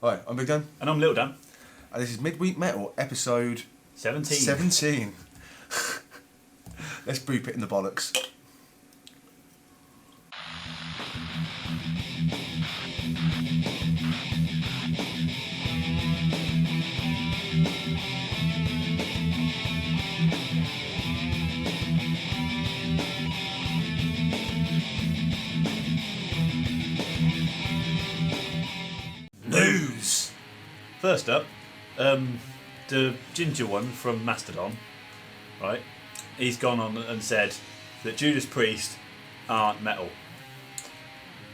Hi, I'm Big Dan. And I'm Little Dan. And this is Midweek Metal, episode 17. Let's boop it in the bollocks. News! First up, the ginger one from Mastodon, right? He's gone on and said that Judas Priest aren't metal.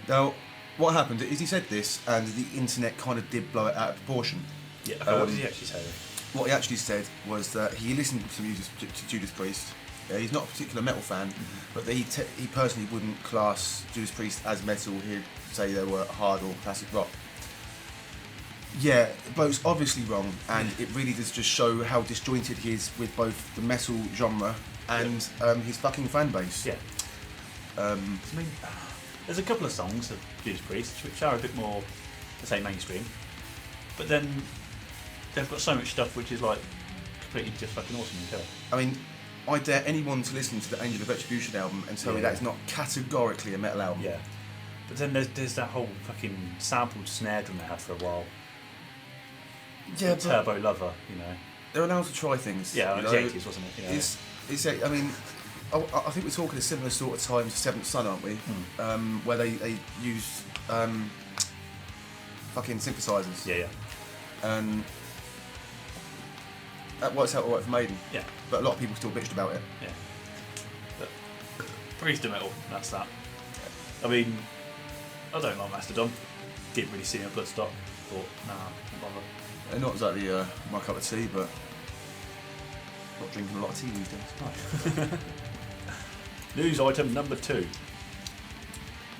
Now, what happened is he said this and the internet kind of did blow it out of proportion. Yeah, okay, what did he actually say? What he actually said was that he listened to Judas Priest. He's not a particular metal fan, but that he personally wouldn't class Judas Priest as metal. He'd say they were hard or classic rock. Yeah, the bloke's obviously wrong, and it really does just show how disjointed he is with both the metal genre and his fucking fan base. Yeah. I mean, there's a couple of songs of Judas Priest which are a bit more, let's say, mainstream, but then they've got so much stuff which is like completely just fucking awesome and killer. I mean, I dare anyone to listen to the Angel of Retribution album and tell me that is not categorically a metal album. Yeah. But then there's that whole fucking sampled snare drum they had for a while. Yeah, but Turbo Lover, you know. They're allowed to try things. Yeah, it was the 80s, wasn't it? Yeah. I mean, I think we're talking a similar sort of time to Seventh Son, aren't we? Where they used fucking synthesizers. Yeah, yeah. And that works out alright for Maiden. Yeah. But a lot of people still bitched about it. Yeah. But Priest of metal, that's that. I mean, I don't like Mastodon. Didn't really see him at Bloodstock. Thought, nah, don't bother. They're not exactly my cup of tea, but not drinking a lot of tea these days. News item number 2.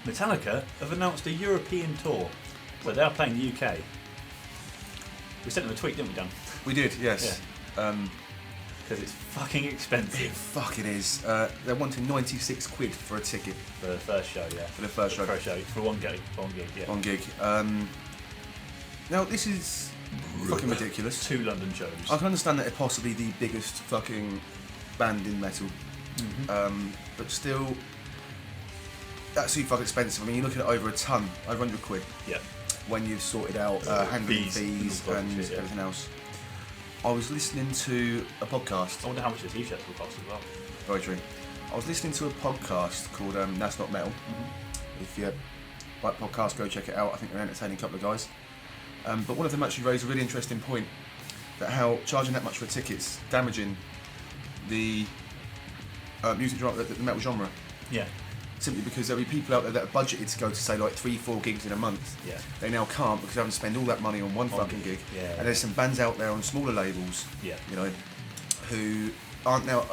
Metallica have announced a European tour, so they are playing the UK. We sent them a tweet, didn't we, Dan? We did, yes. Because it's fucking expensive. Fuck it is. They're wanting 96 quid for a ticket. For the first show, yeah. For the first show. For one gig, yeah. One gig. Now, this is fucking ridiculous. 2 London shows. I can understand that they're possibly the biggest fucking band in metal. But still, that's too fucking expensive. I mean, you're looking at over a ton, over 100 quid. Yeah. When you've sorted out handling fees and everything else. I was listening to a podcast. I wonder how much the t-shirts will cost as well. Very true. I was listening to a podcast called That's Not Metal. If you like podcasts, go check it out. I think they're an entertaining couple of guys. But one of them actually raised a really interesting point, that how charging that much for tickets damaging the music genre, the metal genre. Yeah. Simply because there'll be people out there that are budgeted to go to say like 3-4 gigs in a month. Yeah. They now can't because they haven't spent all that money on one fucking gig. Yeah. And there's some bands out there on smaller labels. Yeah. You know, who aren't now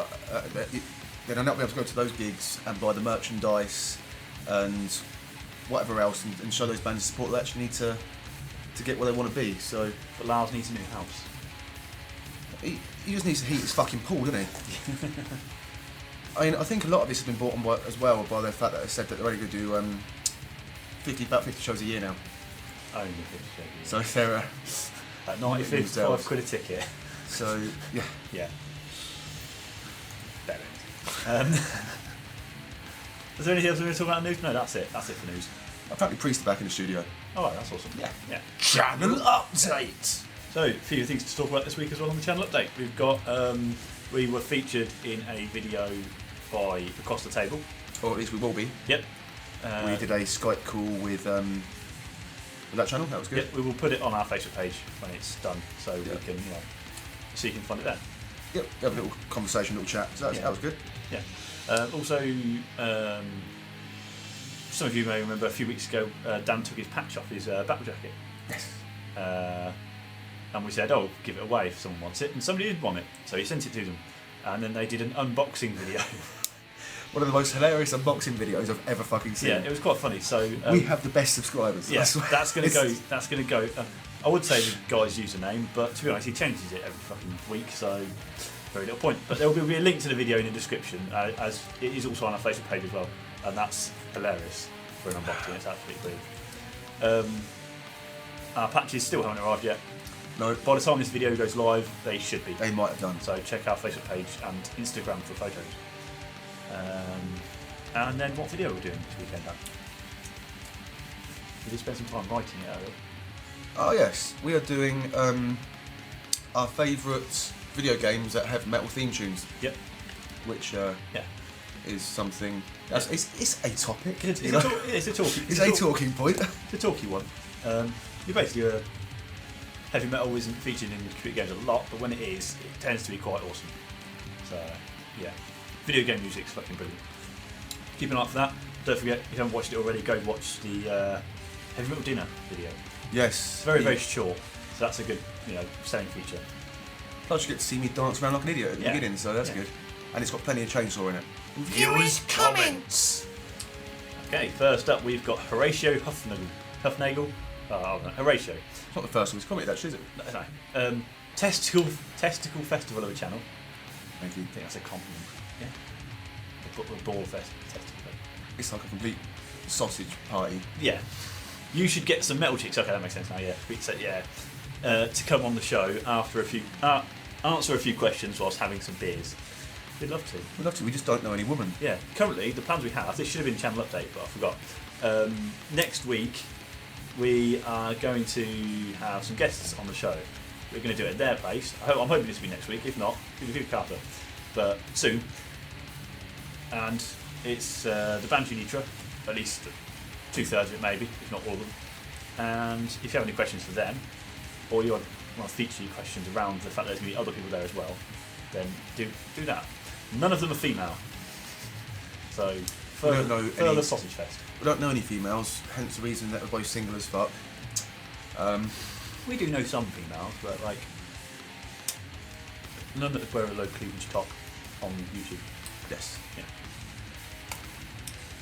they'll not be able to go to those gigs and buy the merchandise and whatever else and show those bands support that actually need to get where they want to be. So. But Lars needs a new house. He just needs to heat his fucking pool, doesn't he? I mean, I think a lot of this has been brought on by, as well by the fact that they said that they're only going to do about 50 shows a year now. Only 50 shows a year. So if they're at 95 quid a ticket. So, yeah. Yeah. Better. Is there anything else we want to talk about in news? No, that's it. That's it for news. Apparently Priest are back in the studio. Oh, that's awesome. Yeah. Channel update! So, a few things to talk about this week as well on the channel update. We've got, we were featured in a video by Across the Table. Or at least we will be. Yep. We did a Skype call with that channel, that was good. Yep, we will put it on our Facebook page when it's done, so we can, so you can find it there. Yep, have a little conversation, little chat, so that was good. Yeah. Also, some of you may remember a few weeks ago, Dan took his patch off his battle jacket. Yes. And we said, give it away if someone wants it, and somebody did want it, so he sent it to them. And then they did an unboxing video. One of the most hilarious unboxing videos I've ever fucking seen. Yeah, it was quite funny. So we have the best subscribers. Yeah, that's going to go. I would say the guy's username, but to be honest, he changes it every fucking week, so very little point. But there will be a link to the video in the description, as it is also on our Facebook page as well, and that's hilarious for an unboxing. It's absolutely brilliant. Our patches still haven't arrived yet. No, By the time this video goes live, they should be. they might have done. So check our Facebook page and Instagram for photos. And then what video are we doing this weekend, Dan? We did spend some time writing it earlier. Oh yes, we are doing our favourite video games that have metal theme tunes. Yep. Which is something. It's a topic. It's a talking point. It's a talky one. You're basically heavy metal isn't featured in computer games a lot, but when it is, it tends to be quite awesome. So yeah, video game music's fucking brilliant. Keep an eye out for that. Don't forget, if you haven't watched it already, go watch the Heavy Metal Dinner video. Yes. It's very short, so that's a good selling feature. Plus you get to see me dance around like an idiot at the beginning, so that's good. And it's got plenty of chainsaw in it. Viewers' comments! Okay, first up we've got Horatio Huffnagel. Horatio. It's not the first one he's commented actually, is it? No. Testicle Festival of a channel. Thank you. I think that's a compliment. Yeah. The ball testicle. It's like a complete sausage party. Yeah. You should get some metal chicks. Okay, that makes sense now. Yeah. To come on the show after answer a few questions whilst having some beers. We'd love to. We'd love to. We just don't know any woman. Yeah. Currently, the plans we have. This should have been channel update, but I forgot. Next week, we are going to have some guests on the show. We're going to do it at their place. I'm hoping this will be next week. If not, we'll do it after. But soon. And it's the band Unitra, at least 2/3 of it maybe, if not all of them. And if you have any questions for them, or you want to feature your questions around the fact that there's going to be other people there as well, then do that. None of them are female. So further sausage fest. We don't know any females, hence the reason that we're both single as fuck. We do know some females, but like none that wear a low cleavage top on YouTube. Yes. Yeah.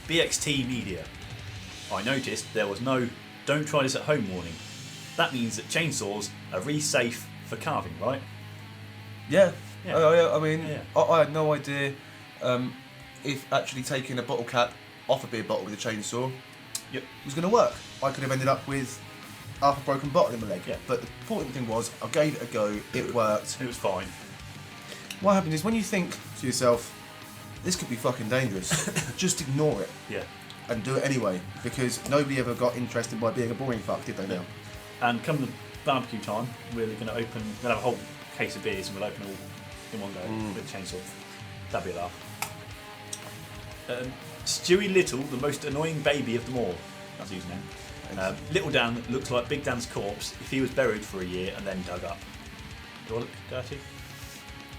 BXT Media. I noticed there was no "don't try this at home" warning. That means that chainsaws are really safe for carving, right? Yeah. Yeah. I mean, I had no idea if actually taking a bottle cap off a beer bottle with a chainsaw was going to work. I could have ended up with half a broken bottle in my leg. Yeah. But the important thing was, I gave it a go, it worked. It was fine. What happens is when you think to yourself, this could be fucking dangerous, just ignore it. Yeah. And do it anyway, because nobody ever got interested by being a boring fuck, did they now? And come the barbecue time, we're going to have a whole case of beers and we'll open all in one go with a chainsaw. That'd be a laugh. Stewie Little, the most annoying baby of them all. That's his name. Little Dan looks like Big Dan's corpse if he was buried for a year and then dug up. Do I look dirty?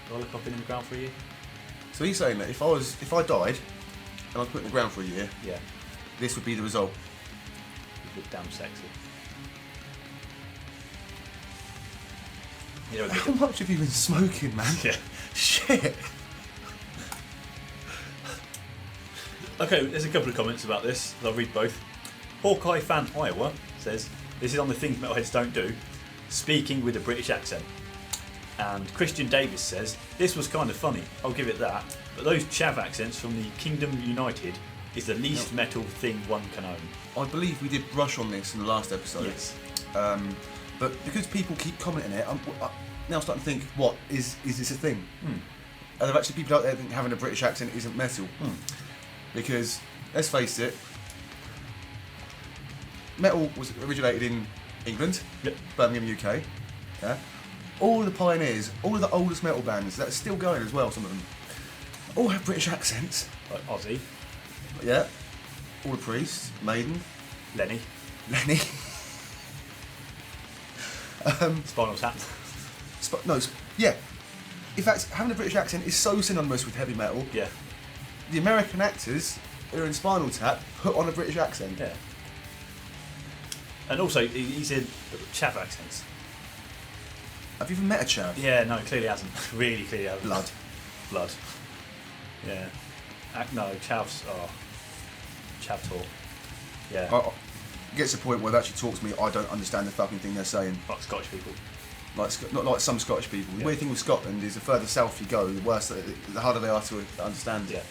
Do I look up in the ground for a year? So he's saying that if I died and I was put in the ground for a year, this would be the result. You look damn sexy. How much have you been smoking, man? Yeah. Shit. Okay, there's a couple of comments about this. I'll read both. Hawkeye fan Iowa says, "This is on the things metalheads don't do, speaking with a British accent." And Christian Davis says, "This was kind of funny, I'll give it that, but those chav accents from the Kingdom United is the least metal thing one can own." I believe we did brush on this in the last episode. Yes. But because people keep commenting it, I'm now starting to think, what, is this a thing? Are there actually people out there that think having a British accent isn't metal? Because, let's face it, metal was originated in England, Birmingham, UK. Yeah. All the pioneers, all of the oldest metal bands that are still going as well, some of them, all have British accents. Like Ozzy. Yeah. All the Priests, Maiden. Lenny. Spinal Tap. In fact, having a British accent is so synonymous with heavy metal. Yeah. The American actors who are in Spinal Tap put on a British accent. Yeah. And also, he's in chav accents. Have you even met a chav? Yeah, no, clearly hasn't. Really clearly hasn't. Blood. Yeah. No, chavs. Chav talk. Yeah. It gets to the point where they actually talk to me, I don't understand the fucking thing they're saying. Like Scottish people. Not like some Scottish people. The weird thing with Scotland is the further south you go, the worse, the harder they are to understand. Yeah.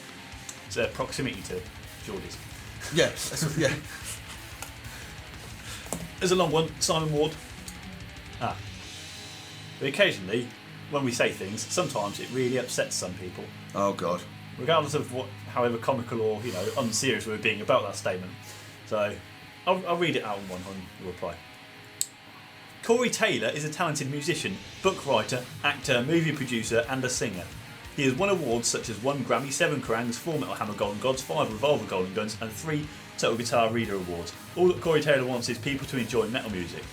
It's their proximity to Geordies. Yeah. There's a long one, Simon Ward. But occasionally, when we say things, sometimes it really upsets some people. Oh God. Regardless of however comical or unserious we're being about that statement. So, I'll read it out in one and reply. Corey Taylor is a talented musician, book writer, actor, movie producer, and a singer. He has won awards such as 1 Grammy, 7 Kerangs, 4 Metal Hammer Golden Gods, 5 Revolver Golden Guns, and 3 Total Guitar Reader Awards. All that Corey Taylor wants is people to enjoy metal music.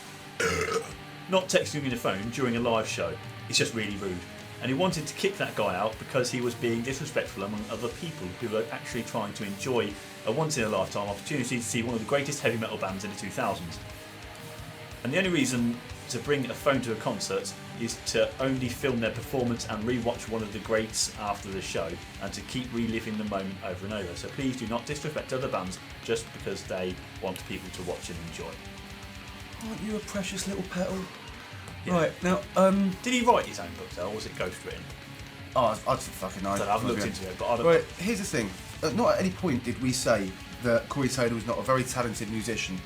Not texting on your phone during a live show. It's just really rude. And he wanted to kick that guy out because he was being disrespectful among other people who were actually trying to enjoy a once-in-a-lifetime opportunity to see one of the greatest heavy metal bands in the 2000s. And the only reason to bring a phone to a concert is to only film their performance and re-watch one of the greats after the show, and to keep reliving the moment over and over. So please do not disrespect other bands just because they want people to watch and enjoy. Aren't you a precious little petal? Yeah. Right, now, did he write his own book though, or was it ghostwritten? Oh, I don't fucking know. I don't know, I've looked into it, but I don't. Right, here's the thing. Not at any point did we say that Corey Taylor was not a very talented musician.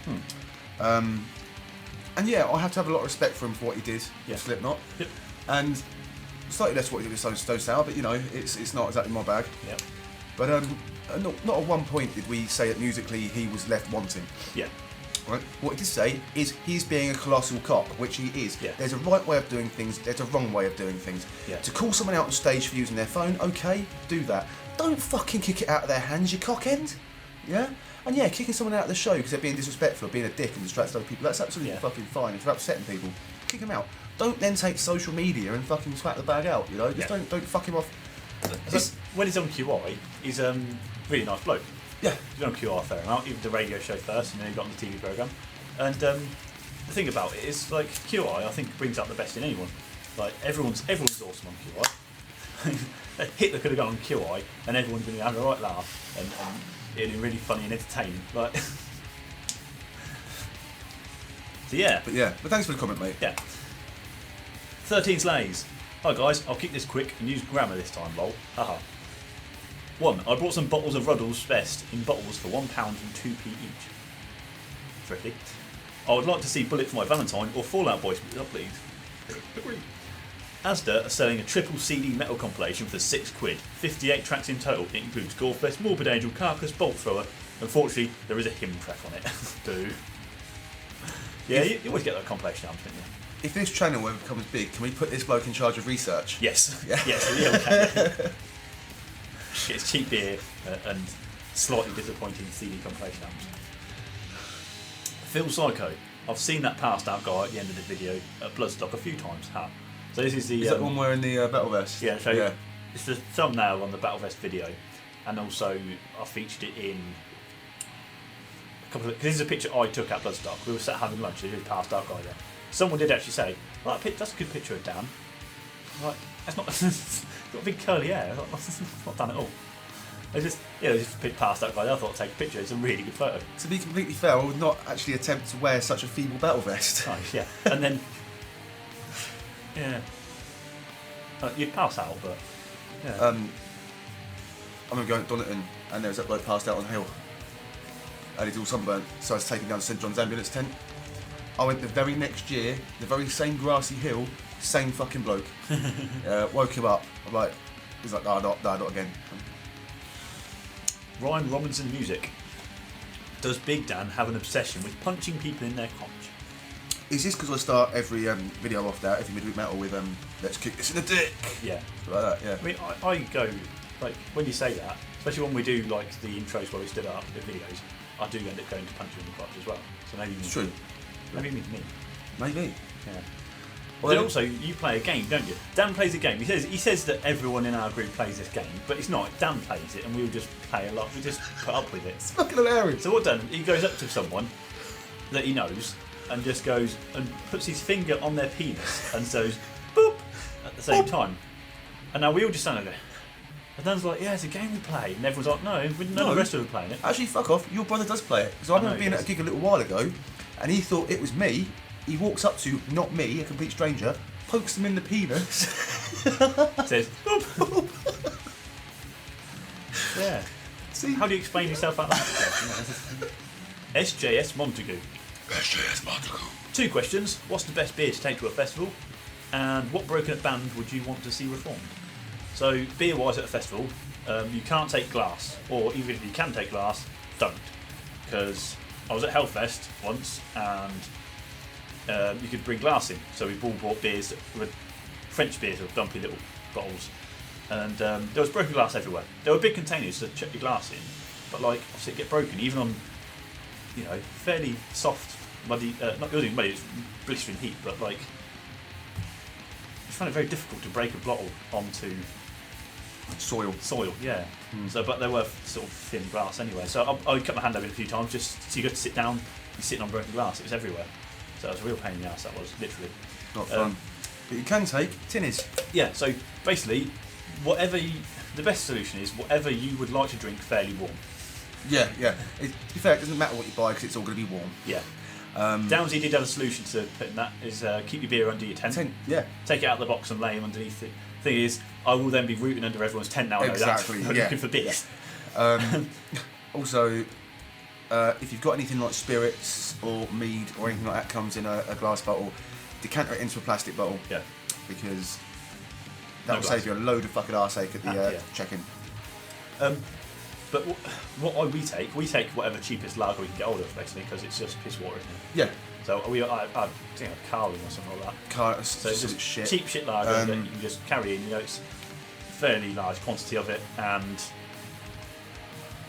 And yeah, I have to have a lot of respect for him for what he did with Slipknot. Yep. And slightly less what he did with Stone Sour, but it's not exactly my bag. Yep. But not at one point did we say that musically he was left wanting. Yeah. Right? What he did say is he's being a colossal cock, which he is. Yeah. There's a right way of doing things, there's a wrong way of doing things. Yeah. To call someone out on stage for using their phone, okay, do that. Don't fucking kick it out of their hands, you cock end. Yeah? And yeah, kicking someone out of the show because they're being disrespectful or being a dick and distracts other people, that's absolutely fucking fine. If they're upsetting people, kick them out. Don't then take social media and fucking swat the bag out, Just don't fuck him off. When he's on QI, he's a really nice bloke. Yeah. He's been on QI a fair amount. He did the radio show first and then he got on the TV programme. And the thing about it is, like, QI, I think, brings out the best in anyone. Like, everyone's awesome on QI. Hitler could have gone on QI and everyone's going to have a right laugh and it'd be really funny and entertaining. Like, so yeah. But thanks for the comment, mate. Yeah. 13 Slays. Hi guys, I'll keep this quick and use grammar this time, lol. Haha. 1. I brought some bottles of Ruddle's Best in bottles for £1 and 2p each. Thrifty. I would like to see Bullet for My Valentine or Fallout Boy split up, please. Asda are selling a triple CD metal compilation for £6. 58 tracks in total. It includes Gorefest, Morbid Angel, Carcass, Bolt Thrower. Unfortunately, there is a hymn track on it. Boo. Yeah, you always get that compilation album, don't you? If this channel ever becomes big, can we put this bloke in charge of research? Yes. Yeah. Yes, yeah, we can. It's cheap beer and slightly disappointing CD compilation albums. Phil Psycho. I've seen that passed out guy at the end of the video at Bloodstock a few times. So this is the... Is that one wearing the battle vest? Yeah, so it's the thumbnail on the battle vest video, and also I featured it in a couple of... Because this is a picture I took at Bloodstock. We were sat having lunch, there's a passed out guy there. Someone did actually say, well, that's a good picture of Dan. I'm like, that's not... He's got a big curly hair. That's not Dan at all. Just a passed out guy. I thought I'd take a picture. It's a really good photo. To be completely fair, I would not actually attempt to wear such a feeble battle vest. Nice, yeah. And then... Yeah. You'd pass out, but... Yeah. I'm going to go to Donington, and there was that bloke passed out on the hill. And he's all sunburnt, so I was taken down to St John's ambulance tent. I went the very next year, the very same grassy hill, same fucking bloke. Woke him up. I'm like, he's like, no, not again. Ryan Robinson Music. Does Big Dan have an obsession with punching people in their conch? Is this because I start every video off that, every Midweek Metal with let's kick this in the dick? Yeah. Like that, yeah. I mean, I go, like, when you say that, especially when we do, like, the intros where we stood up, the videos, I do end up going to punch you in the crotch as well. So maybe it's true. Maybe me. Maybe. Yeah. Well, then also, you play a game, don't you? Dan plays a game. He says that everyone in our group plays this game, but it's not. Dan plays it, and we'll just play a lot. We just put up with it. It's fucking hilarious. So what Dan? He goes up to someone that he knows and just goes and puts his finger on their penis and says boop at the same time. And now we all just stand there. And Dan's like, yeah, it's a game we play. And everyone's like, no, none of the rest of them are playing it. Actually, fuck off. Your brother does play it. Because I remember being at a gig a little while ago, and he thought it was me. He walks up to, not me, a complete stranger, pokes him in the penis. Says, boop, boop. Yeah. See? How do you explain yourself out loud? SJS Montague. 2 questions. What's the best beer to take to a festival? And what broken up band would you want to see reformed? So, beer-wise at a festival, you can't take glass. Or even if you can take glass, don't. Because I was at Hellfest once and you could bring glass in. So we all bought beers that were French beers with dumpy little bottles. And there was broken glass everywhere. There were big containers to chuck your glass in. But like, obviously it get broken even on, fairly soft, muddy, not really muddy, it's blistering heat, but like, I found it very difficult to break a bottle onto Soil, yeah. So, but they were sort of thin glass anyway. So I cut my hand open a few times just so you got to sit down, you're sitting on broken glass, it was everywhere. So it was a real pain in the ass, that was, literally. Not fun. But you can take tinnies. Yeah, so basically, the best solution is whatever you would like to drink fairly warm. Yeah. To be fair, it doesn't matter what you buy because it's all going to be warm. Yeah. Downsy did have a solution to putting that, is keep your beer under your tent. Yeah. Take it out of the box and lay them underneath it. Thing is, I will then be rooting under everyone's tent now. Exactly, I know that's looking for beer. Also, if you've got anything like spirits or mead or anything like that comes in a glass bottle, decanter it into a plastic bottle. Yeah. Because that will save you a load of fucking arseache at the check-in. But what we take whatever cheapest lager we can get hold of, basically, because it's just piss water, isn't it? Yeah. So I think Carling or something like that. So it's just shit. Cheap shit lager that you can just carry in. It's fairly large quantity of it, and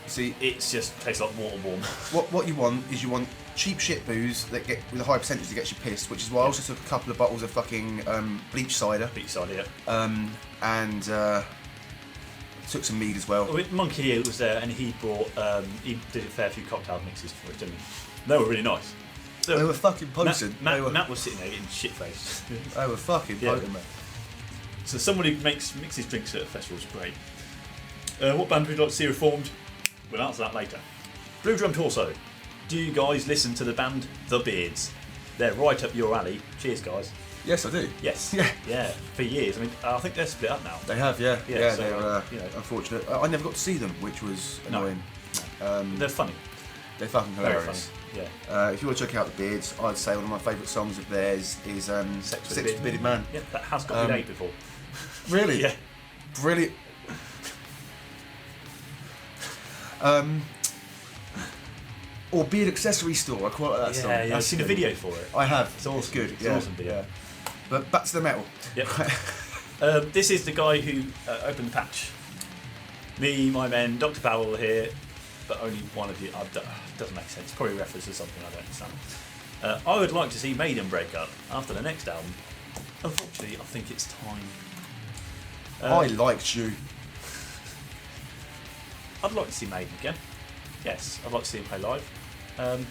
see, it's just tastes like water warm. What you want is cheap shit booze that get with a high percentage that gets you pissed, which is why I also took a couple of bottles of fucking bleach cider. Bleach cider, yeah. And took some mead as well. Monkey Hill was there, and he did a fair few cocktail mixes for it, didn't he? They were really nice. They were fucking potent. Matt was sitting there getting shit faced. They were fucking potent, mate. So someone who mixes drinks at a festival is great. What band would you like to see reformed? We'll answer that later. Blue Drum Torso. Do you guys listen to the band The Beards? They're right up your alley. Cheers, guys. Yes, I do. Yes. Yeah. Yeah. For years. I mean, I think they're split up now. They have, yeah. Yeah. So, they're unfortunate. I never got to see them, which was annoying. No. They're funny. They're fucking hilarious. Very funny. Yeah. If you want to check out The Beards, I'd say one of my favourite songs of theirs is Sex with a Bearded Man. Yeah, that has got me late before. Really? Yeah. Brilliant. Or Beard Accessory Store, I quite like that song. Yeah, I've seen a video for it. I have. It's awesome. It's good. It's an awesome video. Yeah. But back to the metal. Yep. This is the guy who opened the patch. Me, my men, Dr. Powell here, but only one of you. Doesn't make sense. Probably a reference to something I don't understand. I would like to see Maiden break up after the next album. Unfortunately, I think it's time. I liked you. I'd like to see Maiden again. Yes, I'd like to see them play live.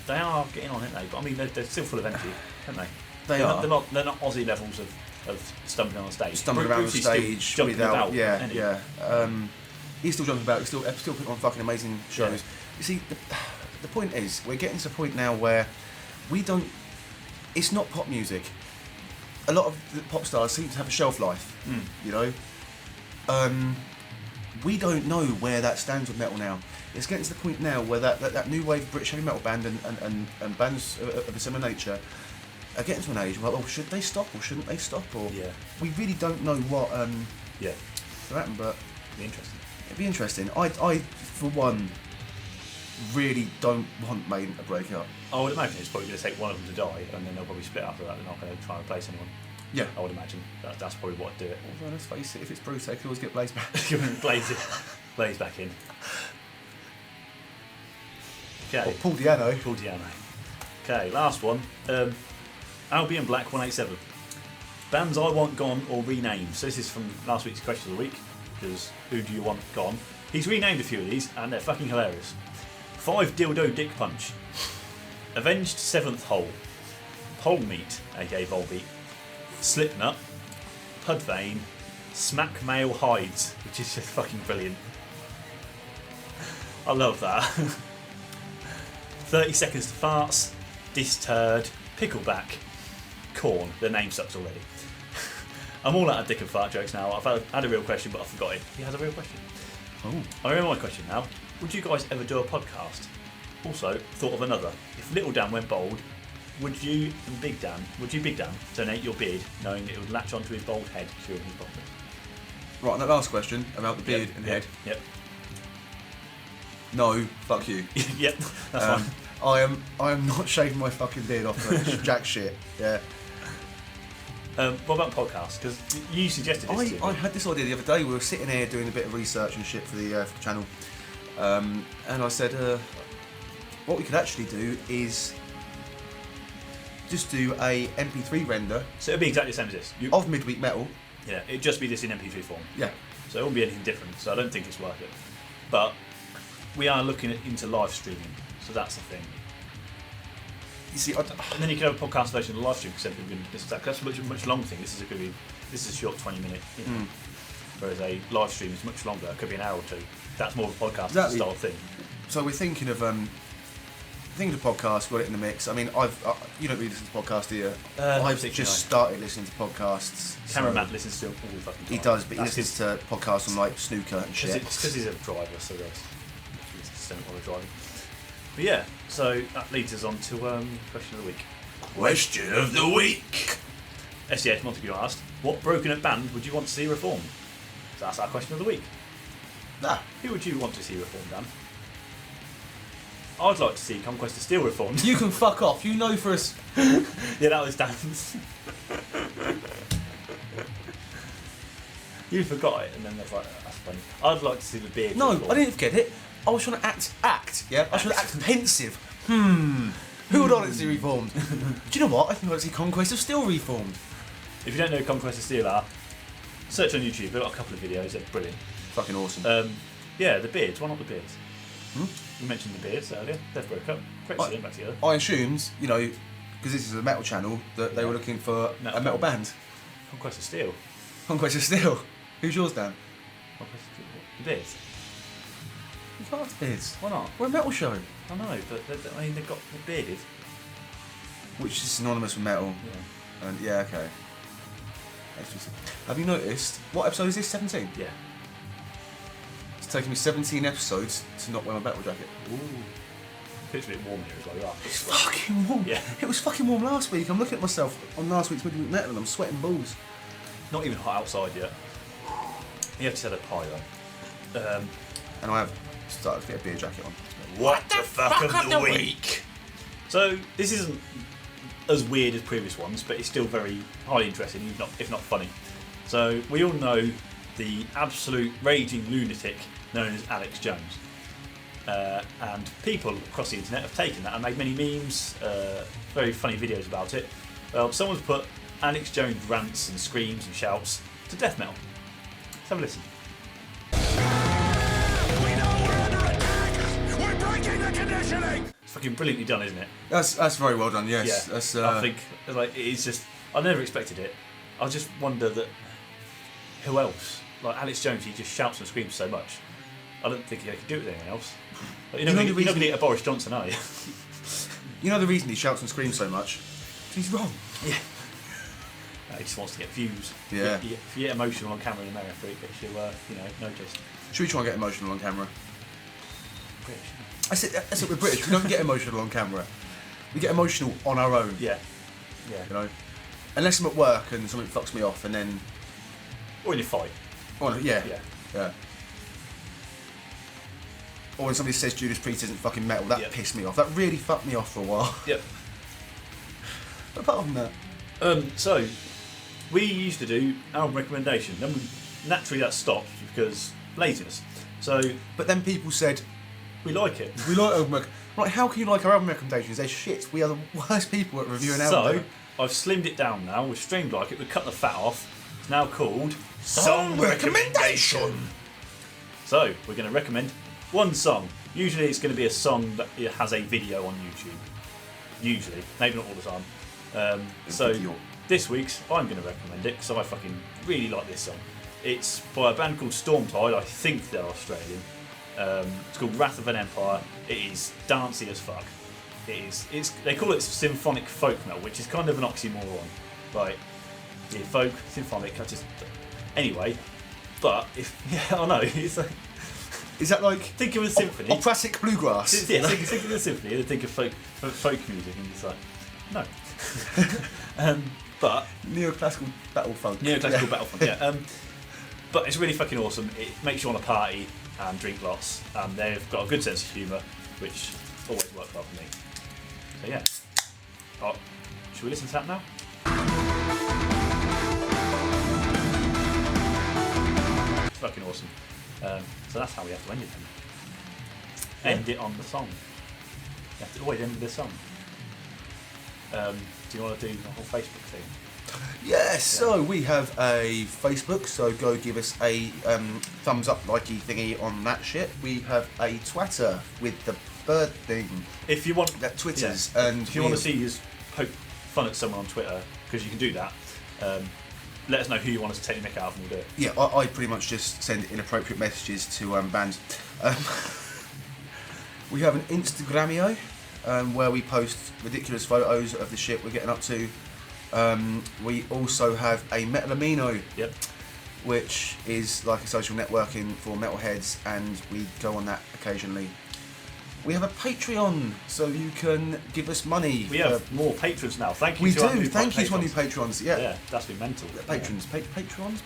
They are getting on, aren't they? But I mean, they're still full of energy, aren't they? They're not Aussie levels of stumbling on stage. Stumbling around on stage still without, about, he's still jumping about. He's still putting on fucking amazing shows. Yeah. You see, the point is, we're getting to a point now where we don't. It's not pop music. A lot of the pop stars seem to have a shelf life. You know. We don't know where that stands with metal now. It's getting to the point now where that new wave British heavy metal band and bands of a similar nature are getting to an age where, should they stop or shouldn't they stop? Or we really don't know what will happen, but it'd be interesting. I for one, really don't want Maiden to break up. I would imagine it's probably going to take one of them to die, and then they'll probably split after that. They're not going to try and replace anyone. Yeah, I would imagine that's probably what would do it. Although let's face it, if it's Bruce, they can always get Blaze back. Blaze back in. Okay. Or Paul Diano. Okay, last one. Albion Black 187. Bands I want gone or renamed. So this is from last week's question of the week, because who do you want gone? He's renamed a few of these, and they're fucking hilarious. 5 Dildo Dick Punch. Avenged Seventh Hole. Pole Meat, aka Volbeat. Slipnut. Pudvane. Smack Male Hides, which is just fucking brilliant. I love that. 30 Seconds to Farts. Disturd. Pickleback. Corn. The name sucks already. I'm all out of dick and fart jokes now. I've had a real question, but I forgot it. He has a real question. Oh. I remember my question now. Would you guys ever do a podcast? Also, thought of another. If Little Dan went bald, Would you and Big Dan donate your beard knowing it would latch onto his bald head during his podcast? Right, and that last question about the beard and head. Yep. No, fuck you. Yep, that's fine. I am not shaving my fucking beard off for jack shit. Yeah. What about podcasts? Because you suggested this to me. I had this idea the other day. We were sitting here doing a bit of research and shit for the channel, and I said, what we could actually do is just do a MP3 render. So it'd be exactly the same as this. Of Midweek Metal. Yeah, it'd just be this in MP3 form. Yeah. So it wouldn't be anything different. So I don't think it's worth it. But we are looking into live streaming. So that's the thing. You see, and then you can have a podcast version of the live stream because that's a much longer thing. This is a short 20-minute. Whereas a live stream is much longer. It could be an hour or two. That's more of a podcast style thing. So we're thinking of podcast. Got it in the mix. I mean, you don't really listen to podcasts, do you? I've just started listening to podcasts. Cameraman listens to all the fucking time. He does, but he listens to podcasts on like snooker and shit. It's because he's a driver, so that's while driving. But yeah, so that leads us on to question of the week. Question of the week. SES Montague asked, what broken up band would you want to see reformed? So that's our question of the week. Who would you want to see reformed, Dan? I'd like to see Conquest of Steel reformed. You can fuck off. You know for us. Yeah, that was Dan's. You forgot it, and then I was like, that's funny. I'd like to see the beard. No, reformed. I didn't forget it. I was trying to act. Yeah, I was trying to act pensive. Who would I like to see reformed? Do you know what? I think I'd like to see Conquest of Steel reformed. If you don't know who Conquest of Steel are, search on YouTube. They've got a couple of videos. They're brilliant. Fucking awesome. Yeah, the beards. Why not the beards? You mentioned the beards earlier. They've broke up. Great to see them back together. I assumed, because this is a metal channel, that they were looking for a metal band. Conquest of Steel. Conquest of Steel. Who's yours, Dan? Conquest of Steel. The beards. You can't have beards. Why not? We're a metal show. I know, but they've got the bearded. Which is synonymous with metal. Yeah. And yeah, okay. Have you noticed, what episode is this, 17? Yeah. It's taken me 17 episodes to not wear my battle jacket. Ooh. It's a bit warm here as well. It's fucking warm. Yeah. It was fucking warm last week. I'm looking at myself on last week's Midweek Metal and I'm sweating balls. Not even hot outside yet. You have to set a pie though. And I have started to get a beer jacket on. What the fuck of the week? So this isn't as weird as previous ones, but it's still very highly interesting, if not funny. So we all know the absolute raging lunatic known as Alex Jones. And people across the internet have taken that and made many memes, very funny videos about it. Well, someone's put Alex Jones rants and screams and shouts to death metal. Let's have a listen. We know we're under attack! We're breaking the conditioning! It's fucking brilliantly done, isn't it? That's very well done, yes. Yeah, That's, I think it's just, I never expected it. I just wonder that who else? Like Alex Jones, he just shouts and screams so much. I don't think he could do it with anyone else. Like, you're not going to get a Boris Johnson, are you? You know the reason he shouts and screams so much? He's wrong. Yeah. He just wants to get views. Yeah. If you get emotional on camera in America, it gets you, noticed. Should we try and get emotional on camera? British. That's it, we're British. We don't get emotional on camera. We get emotional on our own. Yeah. Unless I'm at work and something fucks me off, and then. Or in a fight. Yeah. Or when somebody says Judas Priest isn't fucking metal, that pissed me off. That really fucked me off for a while. Yep. But apart from that. So, we used to do album recommendation. Then naturally that stopped because laziness. So, but then people said, we like it. We like album Right, how can you like our album recommendations? They're shit. We are the worst people at reviewing albums. So, I've slimmed it down now. We've streamed like it. We've cut the fat off. It's now called Song Recommendation. So, we're going to recommend one song. Usually it's going to be a song that has a video on YouTube. Usually. Maybe not all the time. So, this week's, I'm going to recommend it because I fucking really like this song. It's by a band called Stormtide. I think they're Australian. It's called Wrath of an Empire. It is dancey as fuck. They call it symphonic folk metal, which is kind of an oxymoron. Right? Yeah, folk, symphonic, anyway. But I know, it's like... Is that like... Think of a symphony. Operatic bluegrass. Yeah, think of a symphony and think of folk music and it's like... No. But Neoclassical battle funk. neoclassical battle funk, yeah. But it's really fucking awesome. It makes you want to party and drink lots. They've got a good sense of humour, which always works well for me. So yeah. Oh, should we listen to that now? It's fucking awesome. So that's how we have to end it then. End it on the song. You have to always end with a song. Do you want to do the whole Facebook thing? Yes, so we have a Facebook, so go give us a thumbs up likey thingy on that shit. We have a Twitter with the bird thing. If you want that Twitters, yeah. and if you want to see us poke fun at someone on Twitter, because you can do that, let us know who you want us to take the mick out of and we'll do it. Yeah, I pretty much just send inappropriate messages to bands. We have an Instagramio where we post ridiculous photos of the shit we're getting up to. We also have a Metalamino, Yep. which is like a social networking for metalheads, and we go on that occasionally. We have a Patreon, so you can give us money. We have more patrons now. Thank you We to our do. new Thank you to our new patrons. patrons. Yeah. Yeah, that's been mental. Patrons. Patrons.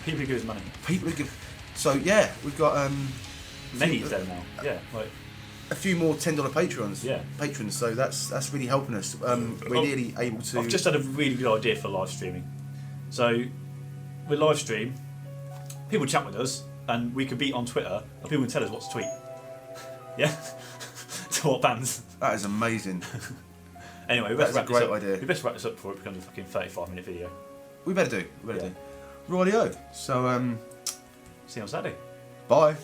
People who give us money. People who give. So yeah, we've got Many of them now. Yeah, like a few more $10 patrons. Yeah. Patrons. So that's really helping us. We're nearly able to. I've just had a really good idea for live streaming. So we live stream. People chat with us, and we could be on Twitter, and people can tell us what to tweet. Yeah. To what bands? That is amazing. Anyway, we That's better a great wrap this up. idea. We better wrap this up before it becomes a fucking 35-minute video. We better do. Yeah. Rightio. So See you on Saturday. bye.